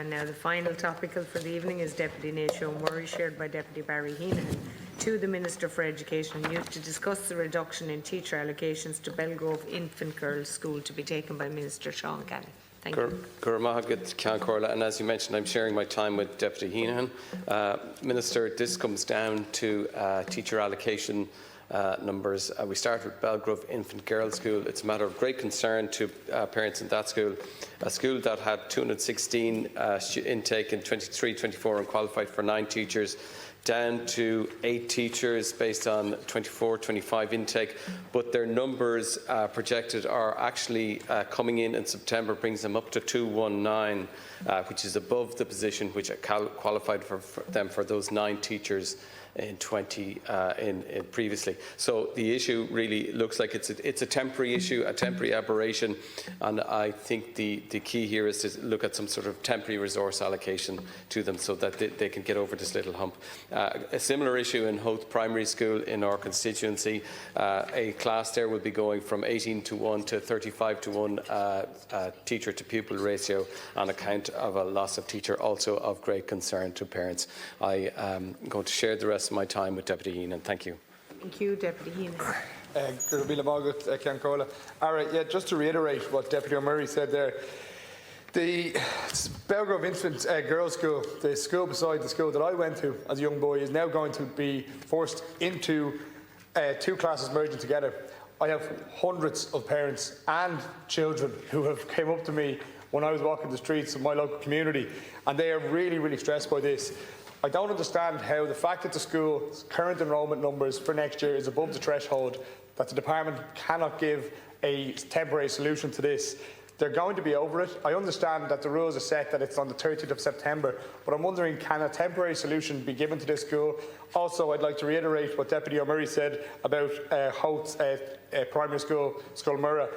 And now the final topical for the evening is Deputy Naoise Mhuire, shared by Deputy Barry Heneghan, to the Minister for Education and Youth to discuss the reduction in teacher allocations to Belgrove Infant Girls School, to be taken by Minister Sean Kelly. Thank you. And as you mentioned, I'm sharing my time with Deputy Heneghan. Minister, this comes down to teacher allocation numbers. We start with Belgrove Infant Girls School. It's a matter of great concern to parents in that school, a school that had 216 intake in 23-24 and qualified for 9 teachers, down to 8 teachers based on 24-25 intake, but their numbers projected are actually coming in September, brings them up to 219, which is above the position which qualified for them for those 9 teachers in previously. So the issue really looks like it's a temporary issue, a temporary aberration, and I think the key here is to look at some sort of temporary resource allocation to them so that they can get over this little hump. A similar issue in Howth Primary School in our constituency. A class there will be going from 18:1 to 35:1 teacher to pupil ratio on account of a loss of teacher, also of great concern to parents. I am going to share the rest of my time with Deputy Heneghan. Thank you. Thank you, Deputy Heneghan. Just to reiterate what Deputy O'Murray said there, the Belgrove Infant Girls School, the school beside the school that I went to as a young boy, is now going to be forced into 2 classes merging together. I have hundreds of parents and children who have came up to me when I was walking the streets of my local community, and they are really, really stressed by this. I don't understand how the fact that the school's current enrolment numbers for next year is above the threshold, that the department cannot give a temporary solution to this. They're going to be over it. I understand that the rules are set that it's on the 30th of September, but I'm wondering, can a temporary solution be given to this school? Also, I'd like to reiterate what Deputy O'Murray said about Howth's primary school, Scoil Mhuire.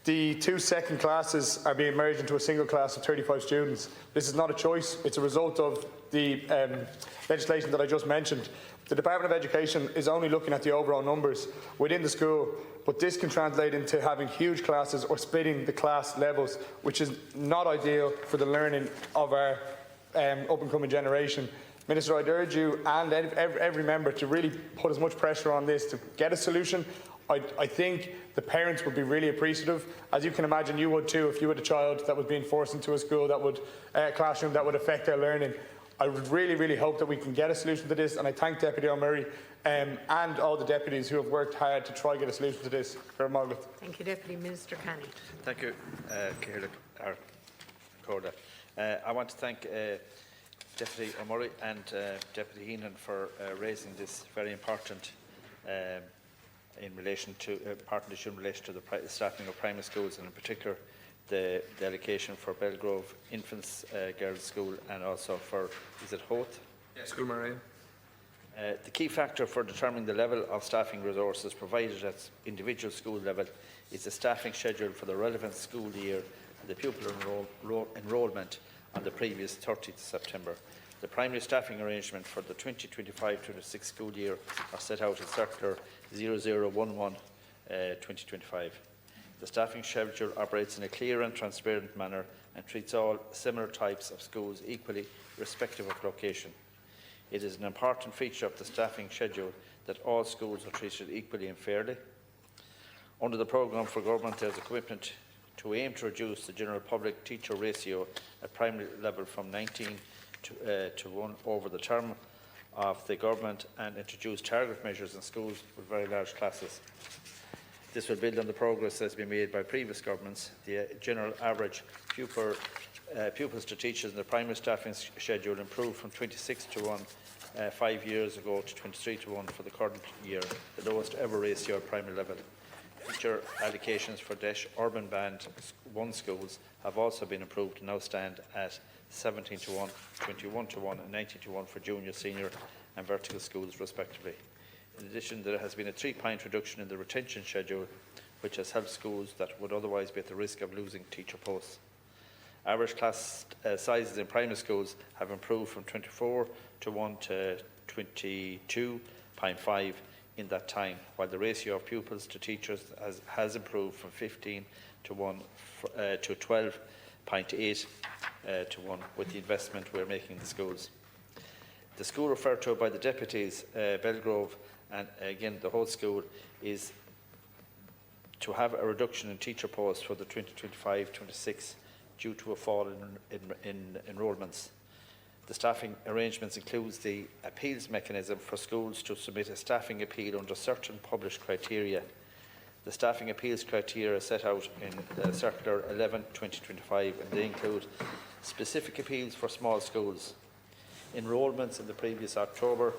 The 2 second classes are being merged into a single class of 35 students. This is not a choice. It's a result of the legislation that I just mentioned. The Department of Education is only looking at the overall numbers within the school, but this can translate into having huge classes or splitting the class levels, which is not ideal for the learning of our up-and-coming generation. Minister, I'd urge you and every member to really put as much pressure on this to get a solution. I think the parents would be really appreciative. As you can imagine, you would too if you had a child that was being forced into a school that would, classroom that would affect their learning. I would really, really hope that we can get a solution to this, and I thank Deputy O'Murray and all the deputies who have worked hard to try and get a solution to this. Thank you, Deputy Minister Canny. Thank you, Corda. I want to thank Deputy O'Murray and Deputy Heneghan for raising this very important in relation to important issue in relation to the staffing of primary schools, and in particular the allocation for Belgrove Infant Girls School and also for, is it Howth? Yes, Scoil Mhuire. The key factor for determining the level of staffing resources provided at individual school level is the staffing schedule for the relevant school year and the pupil enrolment on the previous 30th September. The primary staffing arrangement for the 2025-26 school year are set out in Circular 0011-2025. The staffing schedule operates in a clear and transparent manner and treats all similar types of schools equally, irrespective of location. It is an important feature of the staffing schedule that all schools are treated equally and fairly. Under the programme for government, there is a commitment to aim to reduce the general public teacher ratio at primary level from 19 to 1 over the term of the government, and introduce target measures in schools with very large classes. This will build on the progress that has been made by previous governments. The general average pupils to teachers in the primary staffing schedule improved from 26 to 1 5 years ago to 23 to 1 for the current year, the lowest ever ratio at primary level. Teacher allocations for urban band 1 schools have also been improved and now stand at 17 to 1, 21 to 1 and 19 to 1 for junior, senior and vertical schools respectively. In addition, there has been a 3-point reduction in the retention schedule, which has helped schools that would otherwise be at the risk of losing teacher posts. Average class sizes in primary schools have improved from 24 to 1 to 22.5 in that time, while the ratio of pupils to teachers has improved from 15 to 1 to 12.8 to 1 with the investment we're making in the schools. The school referred to by the deputies, Belgrove, and again the whole school, is to have a reduction in teacher posts for the 2025-26 due to a fall in enrolments. The staffing arrangements includes the appeals mechanism for schools to submit a staffing appeal under certain published criteria. The staffing appeals criteria are set out in Circular 11/2025, and they include specific appeals for small schools, enrolments in the previous October,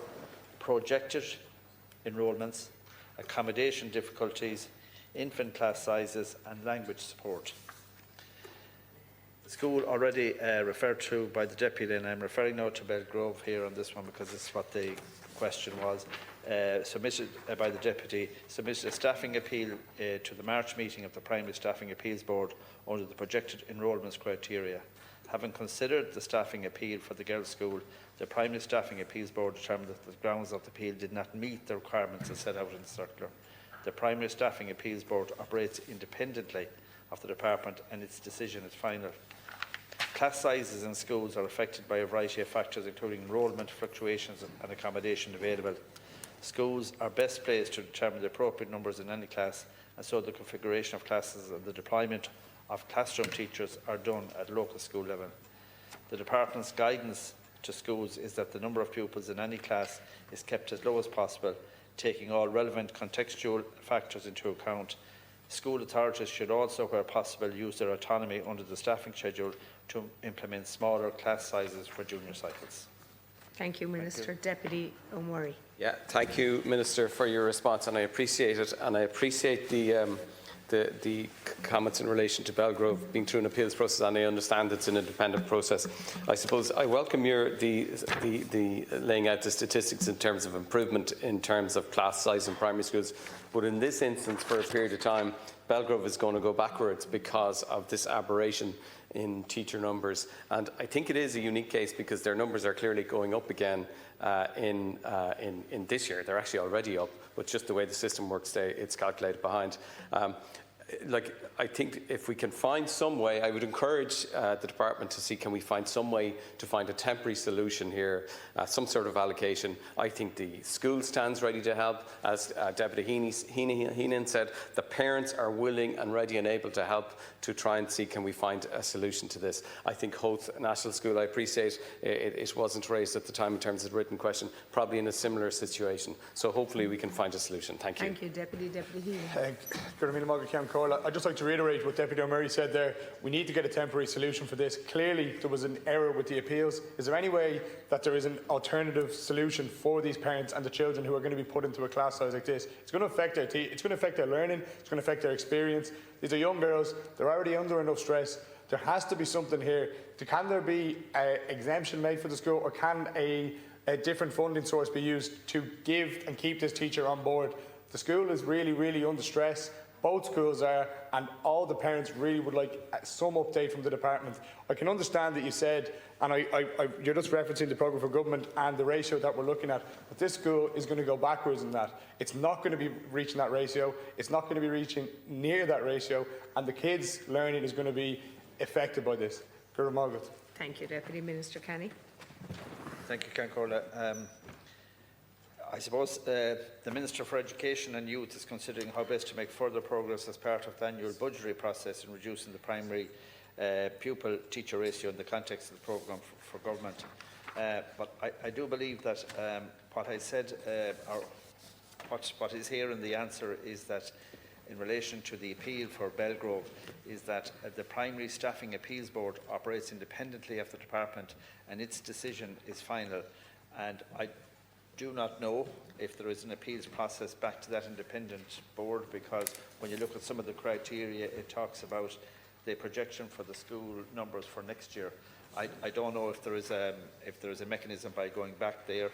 projected enrolments, accommodation difficulties, infant class sizes and language support. The school already referred to by the Deputy, and I'm referring now to Belgrove here on this one because this is what the question was, submitted by the Deputy, submitted a staffing appeal to the March meeting of the Primary Staffing Appeals Board under the projected enrolments criteria. Having considered the staffing appeal for the girls' school, the Primary Staffing Appeals Board determined that the grounds of the appeal did not meet the requirements as set out in the circular. The Primary Staffing Appeals Board operates independently of the Department and its decision is final. Class sizes in schools are affected by a variety of factors including enrolment, fluctuations and accommodation available. Schools are best placed to determine the appropriate numbers in any class, and so the configuration of classes and the deployment of classroom teachers are done at local school level. The Department's guidance to schools is that the number of pupils in any class is kept as low as possible, taking all relevant contextual factors into account. School authorities should also, where possible, use their autonomy under the staffing schedule to implement smaller class sizes for junior cycles. Thank you, Minister. Deputy O'Murray. Yeah, thank you, Minister, for your response, and I appreciate it, and I appreciate the comments in relation to Belgrove being through an appeals process, and I understand it's an independent process. I suppose I welcome the laying out the statistics in terms of improvement in terms of class size in primary schools, but in this instance, for a period of time, Belgrove is going to go backwards because of this aberration in teacher numbers, and I think it is a unique case because their numbers are clearly going up again in this year. They're actually already up, but just the way the system works, it's calculated behind. I think if we can find some way, I would encourage the department to see, can we find some way to find a temporary solution here, some sort of allocation. I think the school stands ready to help. As Deputy Heneghan said, the parents are willing and ready and able to help to try and see, can we find a solution to this. I think Howth National School, I appreciate it wasn't raised at the time in terms of the written question, probably in a similar situation. So hopefully we can find a solution. Thank you. Thank you, Deputy Heneghan. I'd just like to reiterate what Deputy O'Murray said there. We need to get a temporary solution for this. Clearly, there was an error with the appeals. Is there any way that there is an alternative solution for these parents and the children who are going to be put into a class size like this? It's going to affect their learning. It's going to affect their experience. These are young girls. They're already under enough stress. There has to be something here. Can there be an exemption made for the school, or can a different funding source be used to give and keep this teacher on board? The school is really, really under stress. Both schools are, and all the parents really would like some update from the department. I can understand that you said, and you're just referencing the programme for government and the ratio that we're looking at, but this school is going to go backwards in that. It's not going to be reaching that ratio. It's not going to be reaching near that ratio, and the kids' learning is going to be affected by this. Thank you, Deputy Minister Kenny. Thank you, Cancorla. I suppose the Minister for Education and Youth is considering how best to make further progress as part of the annual budgetary process in reducing the primary pupil-teacher ratio in the context of the programme for government. But I do believe that what I said, or what is here in the answer, is that in relation to the appeal for Belgrove, is that the Primary Staffing Appeals Board operates independently of the department and its decision is final. And I do not know if there is an appeals process back to that independent board, because when you look at some of the criteria, it talks about the projection for the school numbers for next year. I don't know if there is a mechanism by going back there,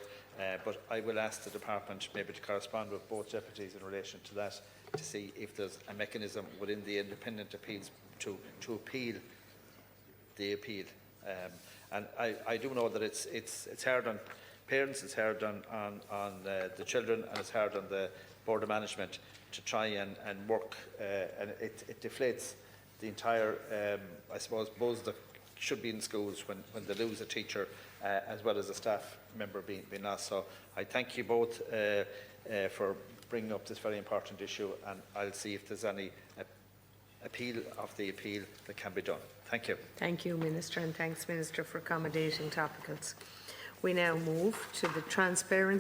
but I will ask the department maybe to correspond with both deputies in relation to that, to see if there's a mechanism within the independent appeals to appeal the appeal. And I do know that it's hard on parents, it's hard on the children, and it's hard on the Board of Management to try and work, and it deflates the entire, I suppose, both the should be in schools when they lose a teacher, as well as a staff member being lost. So I thank you both for bringing up this very important issue, and I'll see if there's any appeal that can be done. Thank you. Thank you, Minister, and thanks, Minister, for accommodating topicals. We now move to the transparency